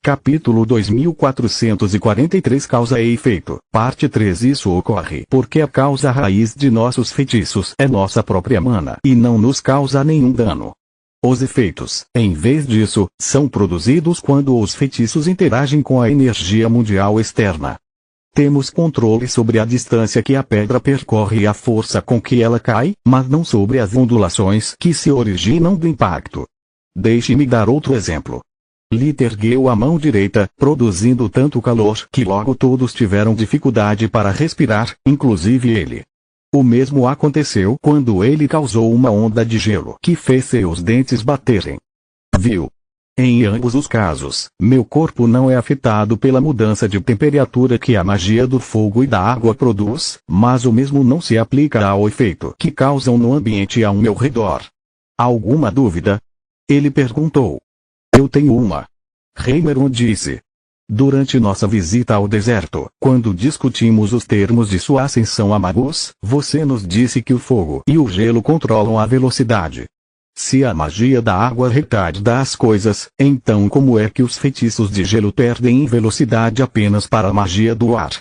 Capítulo 2443 Causa e Efeito, Parte 3 Isso ocorre porque a causa raiz de nossos feitiços é nossa própria mana e não nos causa nenhum dano. Os efeitos, em vez disso, são produzidos quando os feitiços interagem com a energia mundial externa. Temos controle sobre a distância que a pedra percorre e a força com que ela cai, mas não sobre as ondulações que se originam do impacto. Deixe-me dar outro exemplo. Lit ergueu a mão direita, produzindo tanto calor que logo todos tiveram dificuldade para respirar, inclusive ele. O mesmo aconteceu quando ele causou uma onda de gelo que fez seus dentes baterem. Viu? Em ambos os casos, meu corpo não é afetado pela mudança de temperatura que a magia do fogo e da água produz, mas o mesmo não se aplica ao efeito que causam no ambiente ao meu redor. Alguma dúvida? Ele perguntou. Eu tenho uma. Heimeron disse. Durante nossa visita ao deserto, quando discutimos os termos de sua ascensão a Magus, você nos disse que o fogo e o gelo controlam a velocidade. Se a magia da água retarda as coisas, então como é que os feitiços de gelo perdem em velocidade apenas para a magia do ar?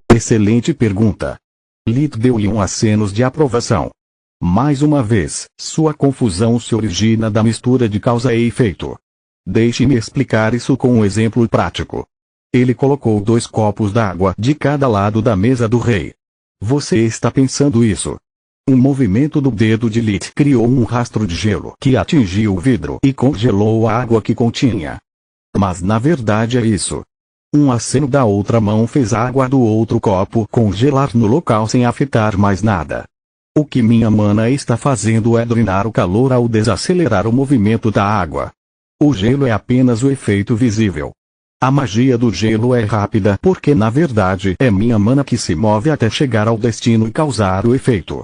Excelente pergunta. Lit deu-lhe acenos de aprovação. Mais uma vez, sua confusão se origina da mistura de causa e efeito. Deixe-me explicar isso com um exemplo prático. Ele colocou 2 copos d'água de cada lado da mesa do rei. Você está pensando isso? Um movimento do dedo de Lit criou um rastro de gelo que atingiu o vidro e congelou a água que continha. Mas na verdade é isso. Um aceno da outra mão fez a água do outro copo congelar no local sem afetar mais nada. O que minha mana está fazendo é drenar o calor ao desacelerar o movimento da água. O gelo é apenas o efeito visível. A magia do gelo é rápida porque na verdade é minha mana que se move até chegar ao destino e causar o efeito.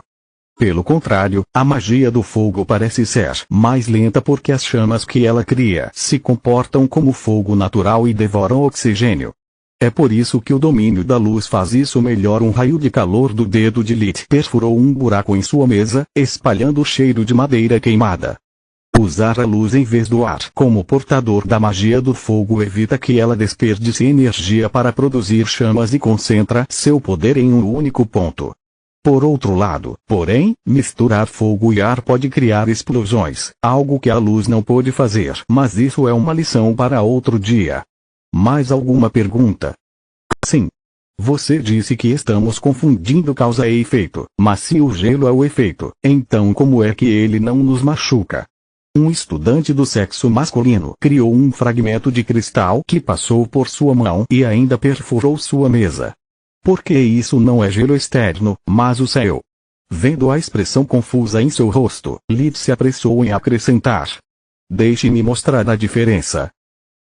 Pelo contrário, a magia do fogo parece ser mais lenta porque as chamas que ela cria se comportam como fogo natural e devoram oxigênio. É por isso que o domínio da luz faz isso melhor. Um raio de calor do dedo de Lit perfurou um buraco em sua mesa, espalhando o cheiro de madeira queimada. Usar a luz em vez do ar como portador da magia do fogo evita que ela desperdice energia para produzir chamas e concentra seu poder em um único ponto. Por outro lado, porém, misturar fogo e ar pode criar explosões, algo que a luz não pode fazer. Mas isso é uma lição para outro dia. Mais alguma pergunta? Sim. Você disse que estamos confundindo causa e efeito, mas se o gelo é o efeito, então como é que ele não nos machuca? Um estudante do sexo masculino criou um fragmento de cristal que passou por sua mão e ainda perfurou sua mesa. Porque isso não é gelo externo, mas o céu. Vendo a expressão confusa em seu rosto, Lit se apressou em acrescentar. Deixe-me mostrar a diferença.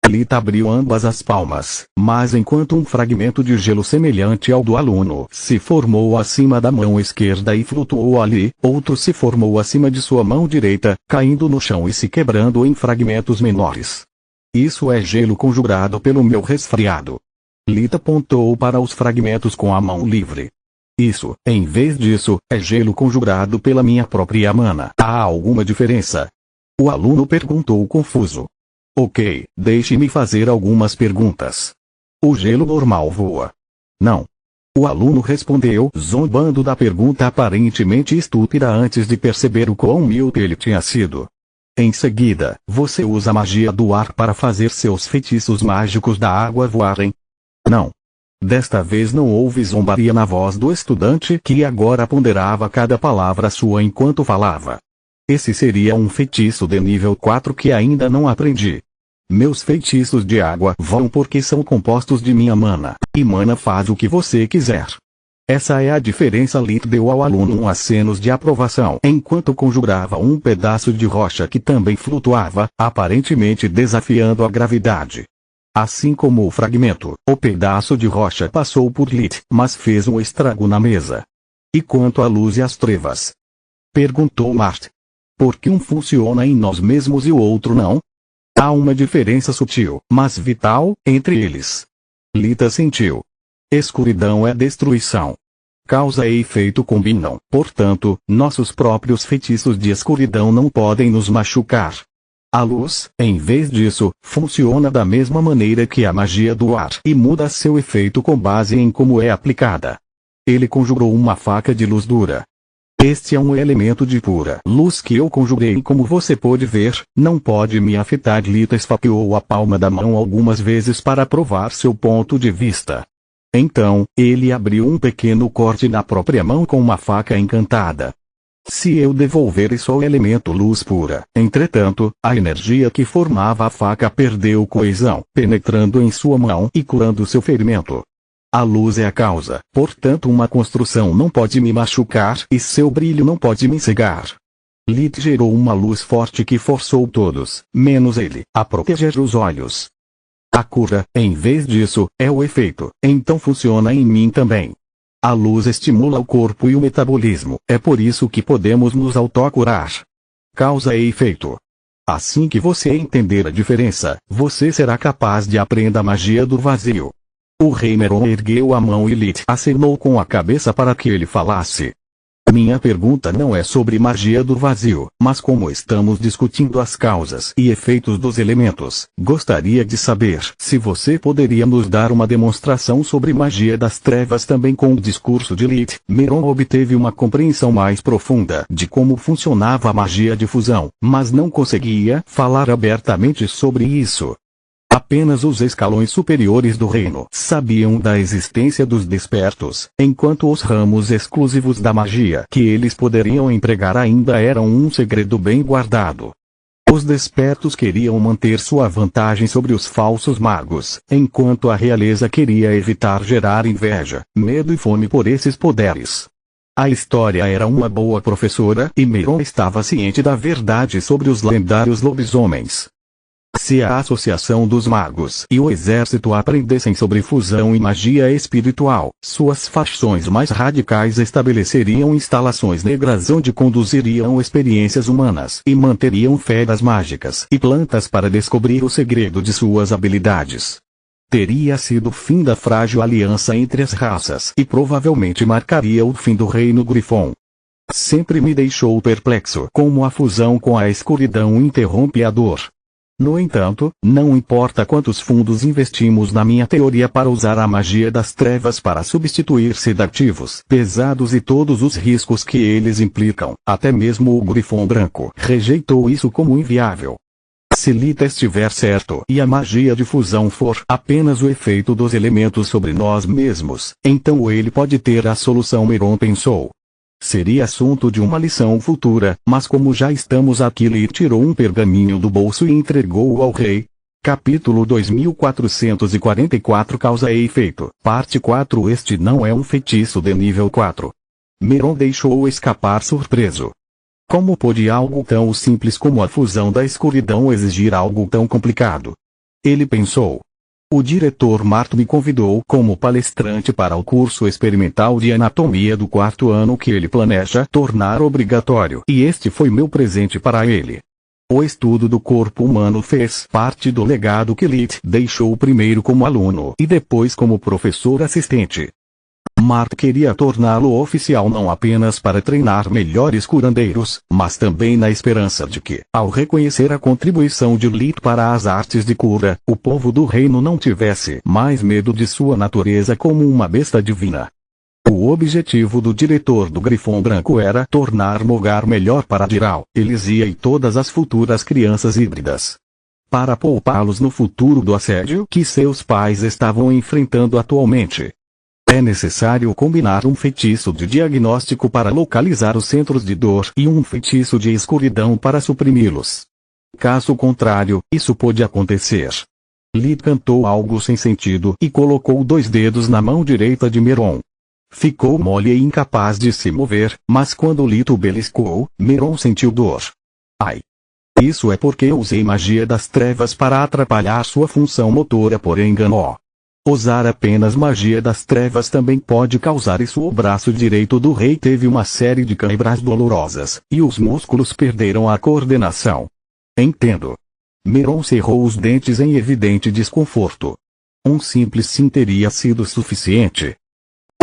Lit abriu ambas as palmas, mas enquanto um fragmento de gelo semelhante ao do aluno se formou acima da mão esquerda e flutuou ali, outro se formou acima de sua mão direita, caindo no chão e se quebrando em fragmentos menores. Isso é gelo conjurado pelo meu resfriado. Lit apontou para os fragmentos com a mão livre. Isso, em vez disso, é gelo conjurado pela minha própria mana. Há alguma diferença? O aluno perguntou confuso. Ok, deixe-me fazer algumas perguntas. O gelo normal voa? Não. O aluno respondeu, zombando da pergunta aparentemente estúpida antes de perceber o quão míope ele tinha sido. Em seguida, você usa a magia do ar para fazer seus feitiços mágicos da água voarem? Não. Desta vez não houve zombaria na voz do estudante que agora ponderava cada palavra sua enquanto falava. Esse seria um feitiço de nível 4 que ainda não aprendi. Meus feitiços de água voam porque são compostos de minha mana, e mana faz o que você quiser. Essa é a diferença. Lit deu ao aluno acenos de aprovação enquanto conjurava um pedaço de rocha que também flutuava, aparentemente desafiando a gravidade. Assim como o fragmento, o pedaço de rocha passou por Lit, mas fez um estrago na mesa. E quanto à luz e às trevas? Perguntou Mart. Por que um funciona em nós mesmos e o outro não? Há uma diferença sutil, mas vital, entre eles. Lit assentiu. Escuridão é destruição. Causa e efeito combinam, portanto, nossos próprios feitiços de escuridão não podem nos machucar. A luz, em vez disso, funciona da mesma maneira que a magia do ar e muda seu efeito com base em como é aplicada. Ele conjurou uma faca de luz dura. Este é um elemento de pura luz que eu conjurei e como você pode ver, não pode me afetar. Lita esfaqueou a palma da mão algumas vezes para provar seu ponto de vista. Então, ele abriu um pequeno corte na própria mão com uma faca encantada. Se eu devolver isso ao elemento luz pura, entretanto, a energia que formava a faca perdeu coesão, penetrando em sua mão e curando seu ferimento. A luz é a causa, portanto uma construção não pode me machucar e seu brilho não pode me cegar. Lit gerou uma luz forte que forçou todos, menos ele, a proteger os olhos. A cura, em vez disso, é o efeito, então funciona em mim também. A luz estimula o corpo e o metabolismo, é por isso que podemos nos autocurar. Causa e efeito. Assim que você entender a diferença, você será capaz de aprender a magia do vazio. O rei Meron ergueu a mão e Lit acenou com a cabeça para que ele falasse. Minha pergunta não é sobre magia do vazio, mas como estamos discutindo as causas e efeitos dos elementos, gostaria de saber se você poderia nos dar uma demonstração sobre magia das trevas também. Com o discurso de Lit, Meron obteve uma compreensão mais profunda de como funcionava a magia de fusão, mas não conseguia falar abertamente sobre isso. Apenas os escalões superiores do reino sabiam da existência dos despertos, enquanto os ramos exclusivos da magia que eles poderiam empregar ainda eram um segredo bem guardado. Os despertos queriam manter sua vantagem sobre os falsos magos, enquanto a realeza queria evitar gerar inveja, medo e fome por esses poderes. A história era uma boa professora e Meron estava ciente da verdade sobre os lendários lobisomens. Se a Associação dos Magos e o Exército aprendessem sobre fusão e magia espiritual, suas facções mais radicais estabeleceriam instalações negras onde conduziriam experiências humanas e manteriam feras mágicas e plantas para descobrir o segredo de suas habilidades. Teria sido o fim da frágil aliança entre as raças e provavelmente marcaria o fim do reino Grifon. Sempre me deixou perplexo como a fusão com a escuridão interrompe a dor. No entanto, não importa quantos fundos investimos na minha teoria para usar a magia das trevas para substituir sedativos pesados e todos os riscos que eles implicam, até mesmo o Grifon Branco rejeitou isso como inviável. Se Lita estiver certo e a magia de fusão for apenas o efeito dos elementos sobre nós mesmos, então ele pode ter a solução. Meron pensou. Seria assunto de uma lição futura, mas como já estamos aqui, Lit tirou um pergaminho do bolso e entregou-o ao rei. Capítulo 2444 Causa e Efeito, Parte 4. Este não é um feitiço de nível 4. Meron deixou escapar surpreso. Como pôde algo tão simples como a fusão da escuridão exigir algo tão complicado? Ele pensou. O diretor Marto me convidou como palestrante para o curso experimental de anatomia do 4º ano que ele planeja tornar obrigatório, e este foi meu presente para ele. O estudo do corpo humano fez parte do legado que Lit deixou primeiro como aluno e depois como professor assistente. Mart queria torná-lo oficial não apenas para treinar melhores curandeiros, mas também na esperança de que, ao reconhecer a contribuição de Lit para as artes de cura, o povo do reino não tivesse mais medo de sua natureza como uma besta divina. O objetivo do diretor do Grifon Branco era tornar Mogar melhor para Diral, Elisia e todas as futuras crianças híbridas. Para poupá-los no futuro do assédio que seus pais estavam enfrentando atualmente. É necessário combinar um feitiço de diagnóstico para localizar os centros de dor e um feitiço de escuridão para suprimi-los. Caso contrário, isso pode acontecer. Lit cantou algo sem sentido e colocou 2 dedos na mão direita de Meron. Ficou mole e incapaz de se mover, mas quando Lit o beliscou, Meron sentiu dor. Ai! Isso é porque eu usei magia das trevas para atrapalhar sua função motora por engano. Usar apenas magia das trevas também pode causar isso. O braço direito do rei teve uma série de câimbras dolorosas, e os músculos perderam a coordenação. Entendo. Meron cerrou os dentes em evidente desconforto. Um simples sim teria sido suficiente.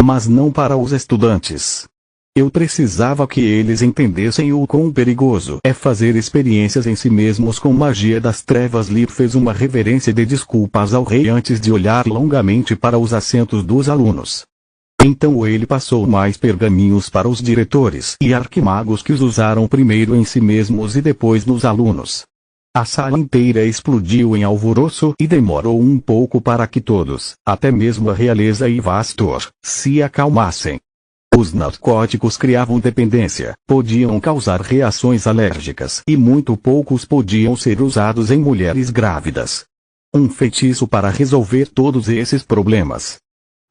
Mas não para os estudantes. Eu precisava que eles entendessem o quão perigoso é fazer experiências em si mesmos com magia das trevas. Lee fez uma reverência de desculpas ao rei antes de olhar longamente para os assentos dos alunos. Então ele passou mais pergaminhos para os diretores e arquimagos, que os usaram primeiro em si mesmos e depois nos alunos. A sala inteira explodiu em alvoroço e demorou um pouco para que todos, até mesmo a realeza e Vastor, se acalmassem. Os narcóticos criavam dependência, podiam causar reações alérgicas e muito poucos podiam ser usados em mulheres grávidas. Um feitiço para resolver todos esses problemas.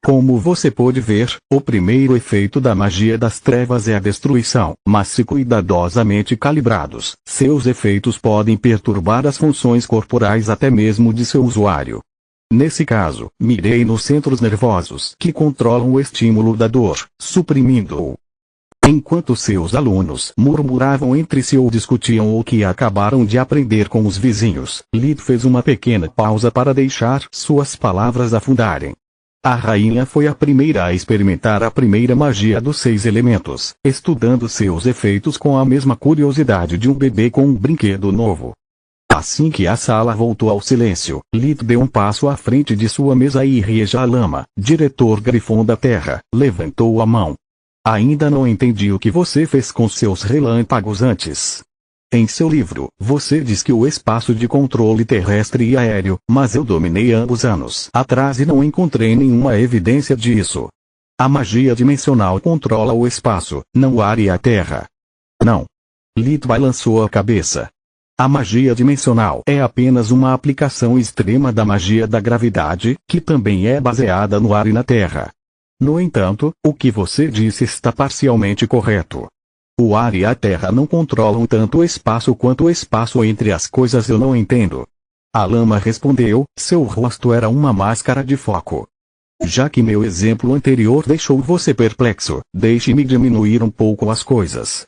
Como você pode ver, o primeiro efeito da magia das trevas é a destruição, mas se cuidadosamente calibrados, seus efeitos podem perturbar as funções corporais até mesmo de seu usuário. Nesse caso, mirei nos centros nervosos que controlam o estímulo da dor, suprimindo-o. Enquanto seus alunos murmuravam entre si ou discutiam o que acabaram de aprender com os vizinhos, Lee fez uma pequena pausa para deixar suas palavras afundarem. A rainha foi a primeira a experimentar a primeira magia dos 6 elementos, estudando seus efeitos com a mesma curiosidade de um bebê com um brinquedo novo. Assim que a sala voltou ao silêncio, Lee deu um passo à frente de sua mesa e Riejalama, diretor Grifon da Terra, levantou a mão. Ainda não entendi o que você fez com seus relâmpagos antes. Em seu livro, você diz que o espaço de controle terrestre e aéreo, mas eu dominei ambos anos atrás e não encontrei nenhuma evidência disso. A magia dimensional controla o espaço, não o ar e a terra. Não. Lee balançou a cabeça. A magia dimensional é apenas uma aplicação extrema da magia da gravidade, que também é baseada no ar e na terra. No entanto, o que você disse está parcialmente correto. O ar e a terra não controlam tanto o espaço quanto o espaço entre as coisas. Eu não entendo. A lama respondeu, seu rosto era uma máscara de foco. Já que meu exemplo anterior deixou você perplexo, deixe-me diminuir um pouco as coisas.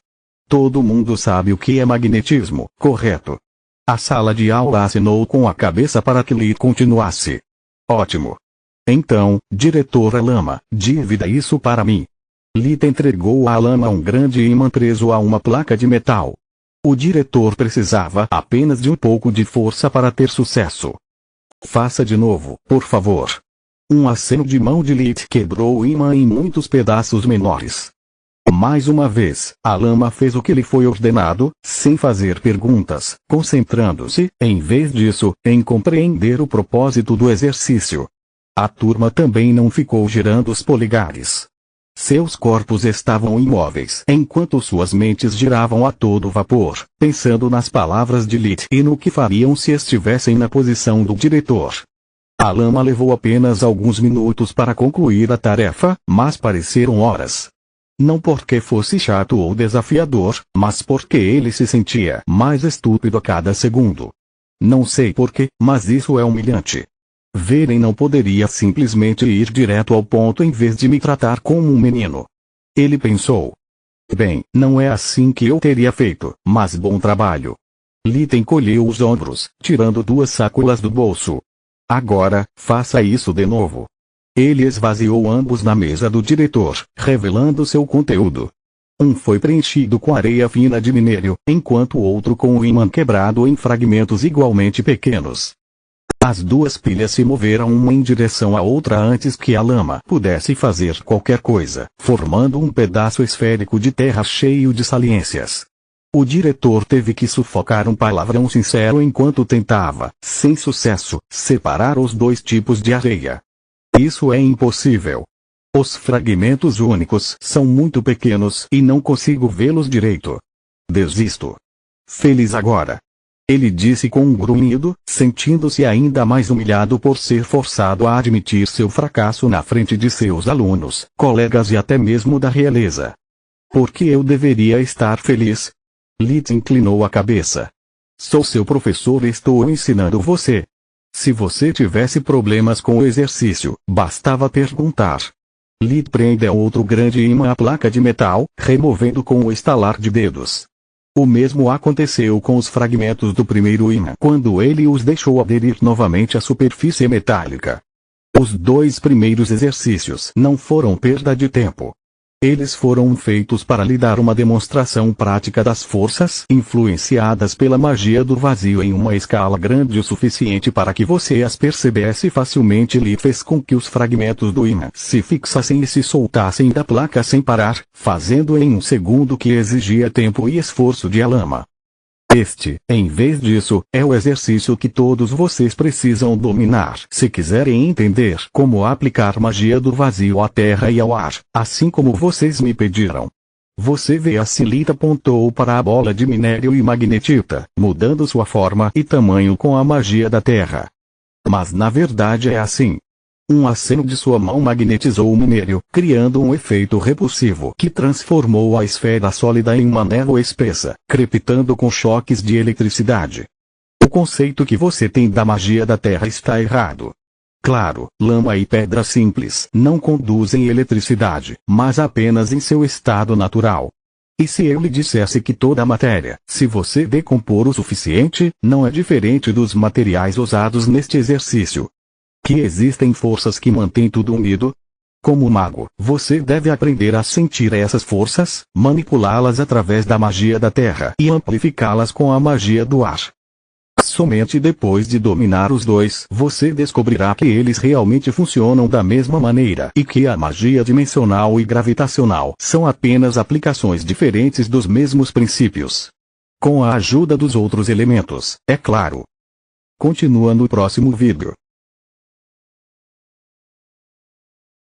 Todo mundo sabe o que é magnetismo, correto? A sala de aula assinou com a cabeça para que Lee continuasse. Ótimo. Então, diretora Lama, divida isso para mim. Lee entregou à Lama um grande ímã preso a uma placa de metal. O diretor precisava apenas de um pouco de força para ter sucesso. Faça de novo, por favor. Um aceno de mão de Lee quebrou o ímã em muitos pedaços menores. Mais uma vez, a lama fez o que lhe foi ordenado, sem fazer perguntas, concentrando-se, em vez disso, em compreender o propósito do exercício. A turma também não ficou girando os polegares. Seus corpos estavam imóveis, enquanto suas mentes giravam a todo vapor, pensando nas palavras de Lee e no que fariam se estivessem na posição do diretor. A lama levou apenas alguns minutos para concluir a tarefa, mas pareceram horas. Não porque fosse chato ou desafiador, mas porque ele se sentia mais estúpido a cada segundo. Não sei porquê, mas isso é humilhante. Veren não poderia simplesmente ir direto ao ponto em vez de me tratar como um menino. Ele pensou. Bem, não é assim que eu teria feito, mas bom trabalho. Lee encolheu os ombros, tirando 2 sacolas do bolso. Agora, faça isso de novo. Ele esvaziou ambos na mesa do diretor, revelando seu conteúdo. Um foi preenchido com areia fina de minério, enquanto o outro com o ímã quebrado em fragmentos igualmente pequenos. As 2 pilhas se moveram uma em direção à outra antes que a lama pudesse fazer qualquer coisa, formando um pedaço esférico de terra cheio de saliências. O diretor teve que sufocar um palavrão sincero enquanto tentava, sem sucesso, separar os 2 tipos de areia. Isso é impossível. Os fragmentos únicos são muito pequenos e não consigo vê-los direito. Desisto. Feliz agora. Ele disse com um grunhido, sentindo-se ainda mais humilhado por ser forçado a admitir seu fracasso na frente de seus alunos, colegas e até mesmo da realeza. Por que eu deveria estar feliz? Lee inclinou a cabeça. Sou seu professor e estou ensinando você. Se você tivesse problemas com o exercício, bastava perguntar. Lee prendeu outro grande ímã à placa de metal, removendo com o estalar de dedos. O mesmo aconteceu com os fragmentos do primeiro ímã quando ele os deixou aderir novamente à superfície metálica. Os 2 primeiros exercícios não foram perda de tempo. Eles foram feitos para lhe dar uma demonstração prática das forças influenciadas pela magia do vazio em uma escala grande o suficiente para que você as percebesse facilmente. Ele fez com que os fragmentos do imã se fixassem e se soltassem da placa sem parar, fazendo em um segundo que exigia tempo e esforço de Alama. Este, em vez disso, é o exercício que todos vocês precisam dominar se quiserem entender como aplicar magia do vazio à terra e ao ar, assim como vocês me pediram. Você vê, a Silita apontou para a bola de minério e magnetita, mudando sua forma e tamanho com a magia da terra. Mas na verdade é assim. Um aceno de sua mão magnetizou o minério, criando um efeito repulsivo que transformou a esfera sólida em uma névoa espessa, crepitando com choques de eletricidade. O conceito que você tem da magia da terra está errado. Claro, lama e pedra simples não conduzem eletricidade, mas apenas em seu estado natural. E se eu lhe dissesse que toda a matéria, se você decompor o suficiente, não é diferente dos materiais usados neste exercício? Que existem forças que mantêm tudo unido? Como mago, você deve aprender a sentir essas forças, manipulá-las através da magia da terra e amplificá-las com a magia do ar. Somente depois de dominar os dois, você descobrirá que eles realmente funcionam da mesma maneira e que a magia dimensional e gravitacional são apenas aplicações diferentes dos mesmos princípios. Com a ajuda dos outros elementos, é claro. Continua no próximo vídeo.